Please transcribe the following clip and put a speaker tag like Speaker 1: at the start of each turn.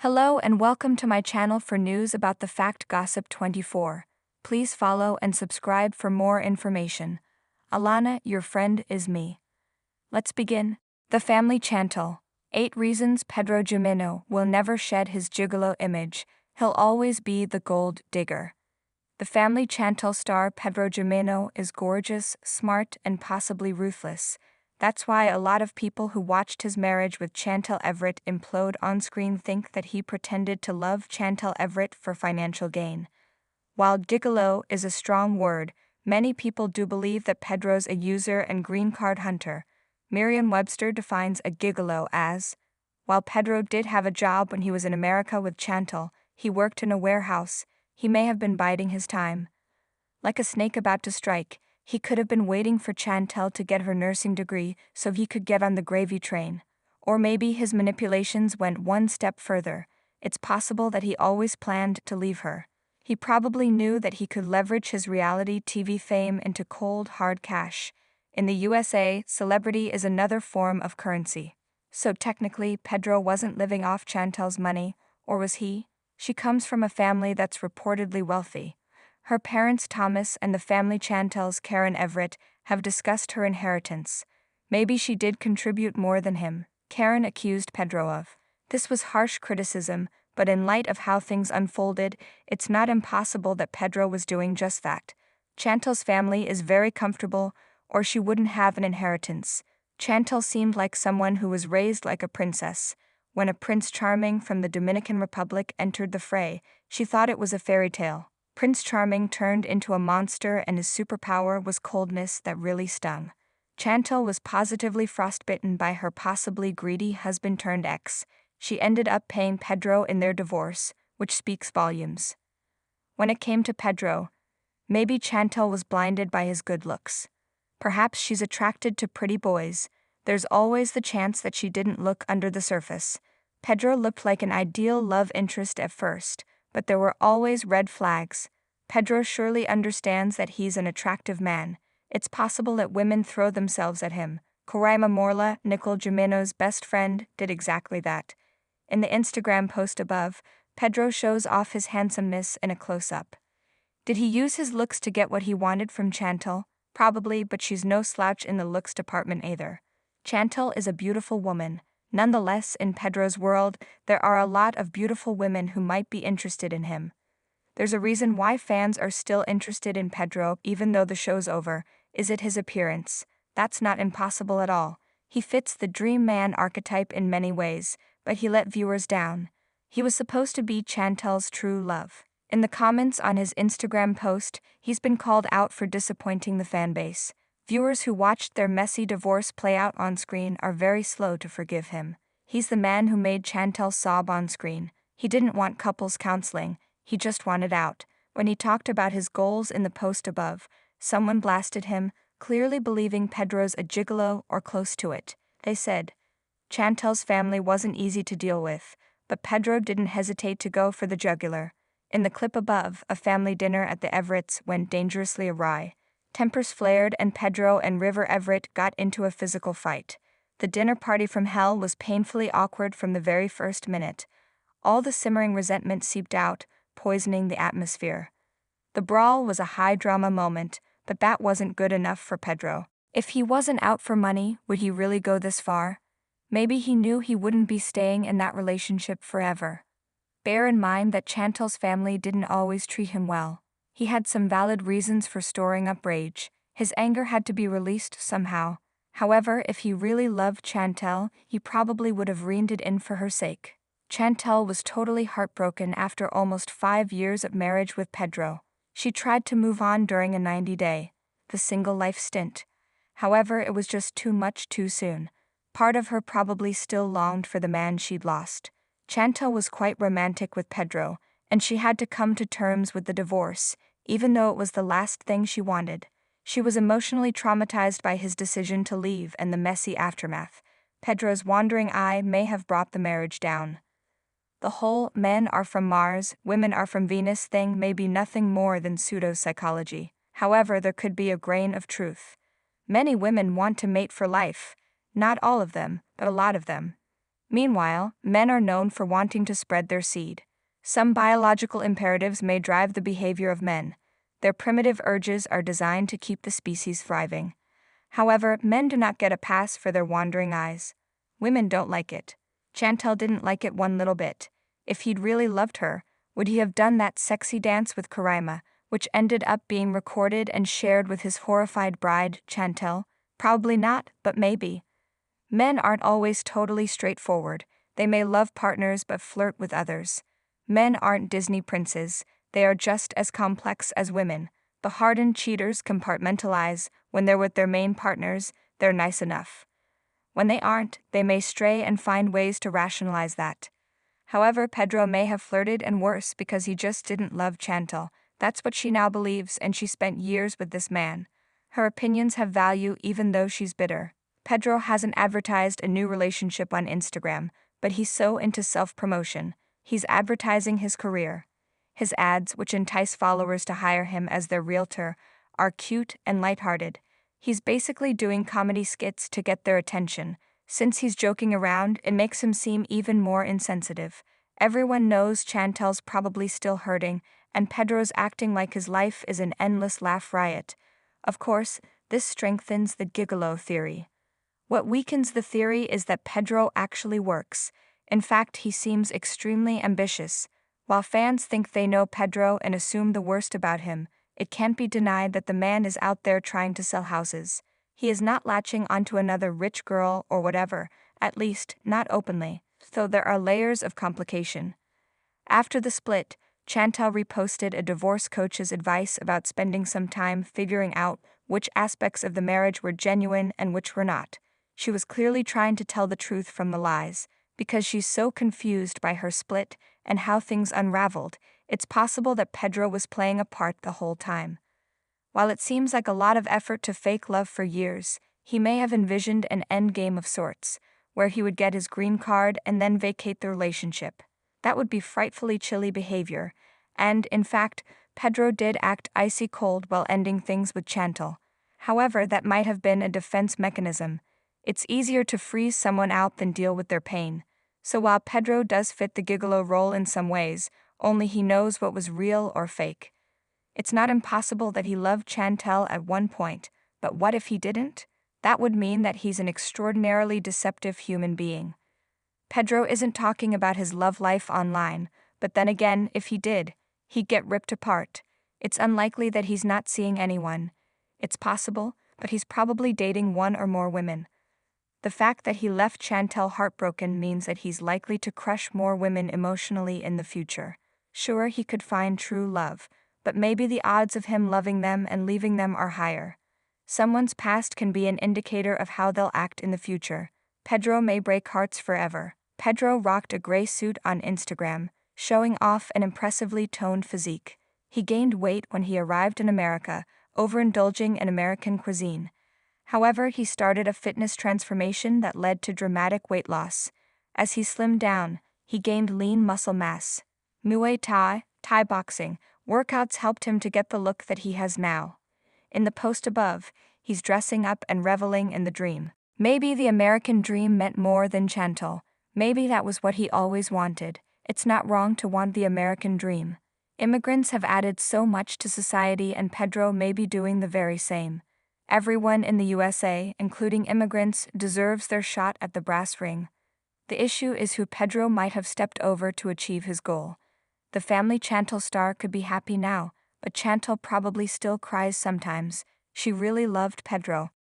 Speaker 1: Hello and welcome to my channel for news about the Fact Gossip 24. Please follow and subscribe for more information. Alana, your friend, is me. Let's begin. The family Chantel. 8 reasons Pedro Jimeno will never shed his Gigolo image. He'll always be the gold digger. The family Chantel star Pedro Jimeno is gorgeous, smart, and possibly ruthless. That's why a lot of people who watched his marriage with Chantel Everett implode on screen think that he pretended to love Chantel Everett for financial gain. While gigolo is a strong word, many people do believe that Pedro's a user and green card hunter. Merriam-Webster defines a gigolo as, while Pedro did have a job when he was in America with Chantel, he worked in a warehouse. He may have been biding his time. Like a snake about to strike, he could have been waiting for Chantel to get her nursing degree so he could get on the gravy train. Or maybe his manipulations went one step further. It's possible that he always planned to leave her. He probably knew that he could leverage his reality TV fame into cold, hard cash. In the USA, celebrity is another form of currency. So technically, Pedro wasn't living off Chantel's money, or was he? She comes from a family that's reportedly wealthy. Her parents Thomas and the family Chantel's Karen Everett have discussed her inheritance. Maybe she did contribute more than him, Karen accused Pedro of. This was harsh criticism, but in light of how things unfolded, it's not impossible that Pedro was doing just that. Chantel's family is very comfortable, or she wouldn't have an inheritance. Chantel seemed like someone who was raised like a princess. When a Prince Charming from the Dominican Republic entered the fray, she thought it was a fairy tale. Prince Charming turned into a monster and his superpower was coldness that really stung. Chantel was positively frostbitten by her possibly greedy husband-turned-ex. She ended up paying Pedro in their divorce, which speaks volumes. When it came to Pedro, maybe Chantel was blinded by his good looks. Perhaps she's attracted to pretty boys. There's always the chance that she didn't look under the surface. Pedro looked like an ideal love interest at first, but there were always red flags. Pedro surely understands that he's an attractive man. It's possible that women throw themselves at him. Coraima Morla, Nicole Jimeno's best friend, did exactly that. In the Instagram post above, Pedro shows off his handsomeness in a close-up. Did he use his looks to get what he wanted from Chantel? Probably, but she's no slouch in the looks department either. Chantel is a beautiful woman. Nonetheless, in Pedro's world, there are a lot of beautiful women who might be interested in him. There's a reason why fans are still interested in Pedro even though the show's over. Is it his appearance? That's not impossible at all. He fits the dream man archetype in many ways, but he let viewers down. He was supposed to be Chantel's true love. In the comments on his Instagram post, he's been called out for disappointing the fanbase. Viewers who watched their messy divorce play out on screen are very slow to forgive him. He's the man who made Chantel sob on screen. He didn't want couples counseling, he just wanted out. When he talked about his goals in the post above, someone blasted him, clearly believing Pedro's a gigolo or close to it. They said, Chantel's family wasn't easy to deal with, but Pedro didn't hesitate to go for the jugular. In the clip above, a family dinner at the Everetts went dangerously awry. Tempers flared and Pedro and River Everett got into a physical fight. The dinner party from hell was painfully awkward from the very first minute. All the simmering resentment seeped out, poisoning the atmosphere. The brawl was a high-drama moment, but that wasn't good enough for Pedro. If he wasn't out for money, would he really go this far? Maybe he knew he wouldn't be staying in that relationship forever. Bear in mind that Chantel's family didn't always treat him well. He had some valid reasons for storing up rage. His anger had to be released somehow. However, if he really loved Chantel, he probably would have reined it in for her sake. Chantel was totally heartbroken after almost 5 years of marriage with Pedro. She tried to move on during a 90-day, the single life stint. However, it was just too much too soon. Part of her probably still longed for the man she'd lost. Chantel was quite romantic with Pedro, and she had to come to terms with the divorce, even though it was the last thing she wanted. She was emotionally traumatized by his decision to leave and the messy aftermath. Pedro's wandering eye may have brought the marriage down. The whole men are from Mars, women are from Venus thing may be nothing more than pseudo-psychology. However, there could be a grain of truth. Many women want to mate for life. Not all of them, but a lot of them. Meanwhile, men are known for wanting to spread their seed. Some biological imperatives may drive the behavior of men. Their primitive urges are designed to keep the species thriving. However, men do not get a pass for their wandering eyes. Women don't like it. Chantel didn't like it one little bit. If he'd really loved her, would he have done that sexy dance with Karaima, which ended up being recorded and shared with his horrified bride, Chantel? Probably not, but maybe. Men aren't always totally straightforward. They may love partners but flirt with others. Men aren't Disney princes. They are just as complex as women. The hardened cheaters compartmentalize. When they're with their main partners, they're nice enough. When they aren't, they may stray and find ways to rationalize that. However, Pedro may have flirted and worse because he just didn't love Chantel. That's what she now believes, and she spent years with this man. Her opinions have value even though she's bitter. Pedro hasn't advertised a new relationship on Instagram, but he's so into self-promotion. He's advertising his career. His ads, which entice followers to hire him as their realtor, are cute and lighthearted. He's basically doing comedy skits to get their attention. Since he's joking around, it makes him seem even more insensitive. Everyone knows Chantel's probably still hurting, and Pedro's acting like his life is an endless laugh riot. Of course, this strengthens the Gigolo theory. What weakens the theory is that Pedro actually works. In fact, he seems extremely ambitious. While fans think they know Pedro and assume the worst about him, it can't be denied that the man is out there trying to sell houses. He is not latching onto another rich girl or whatever, at least, not openly, though there are layers of complication. After the split, Chantel reposted a divorce coach's advice about spending some time figuring out which aspects of the marriage were genuine and which were not. She was clearly trying to tell the truth from the lies. Because she's so confused by her split and how things unraveled, it's possible that Pedro was playing a part the whole time. While it seems like a lot of effort to fake love for years, he may have envisioned an endgame of sorts, where he would get his green card and then vacate the relationship. That would be frightfully chilly behavior, and, in fact, Pedro did act icy cold while ending things with Chantel. However, that might have been a defense mechanism. It's easier to freeze someone out than deal with their pain. So while Pedro does fit the Gigolo role in some ways, only he knows what was real or fake. It's not impossible that he loved Chantel at one point, but what if he didn't? That would mean that he's an extraordinarily deceptive human being. Pedro isn't talking about his love life online, but then again, if he did, he'd get ripped apart. It's unlikely that he's not seeing anyone. It's possible, but he's probably dating one or more women. The fact that he left Chantel heartbroken means that he's likely to crush more women emotionally in the future. Sure, he could find true love, but maybe the odds of him loving them and leaving them are higher. Someone's past can be an indicator of how they'll act in the future. Pedro may break hearts forever. Pedro rocked a gray suit on Instagram, showing off an impressively toned physique. He gained weight when he arrived in America, overindulging in American cuisine. However, he started a fitness transformation that led to dramatic weight loss. As he slimmed down, he gained lean muscle mass. Muay Thai, Thai boxing, workouts helped him to get the look that he has now. In the post above, he's dressing up and reveling in the dream. Maybe the American dream meant more than Chantel. Maybe that was what he always wanted. It's not wrong to want the American dream. Immigrants have added so much to society, and Pedro may be doing the very same. Everyone in the USA, including immigrants, deserves their shot at the brass ring. The issue is who Pedro might have stepped over to achieve his goal. The family Chantel star could be happy now, but Chantel probably still cries sometimes. She really loved Pedro.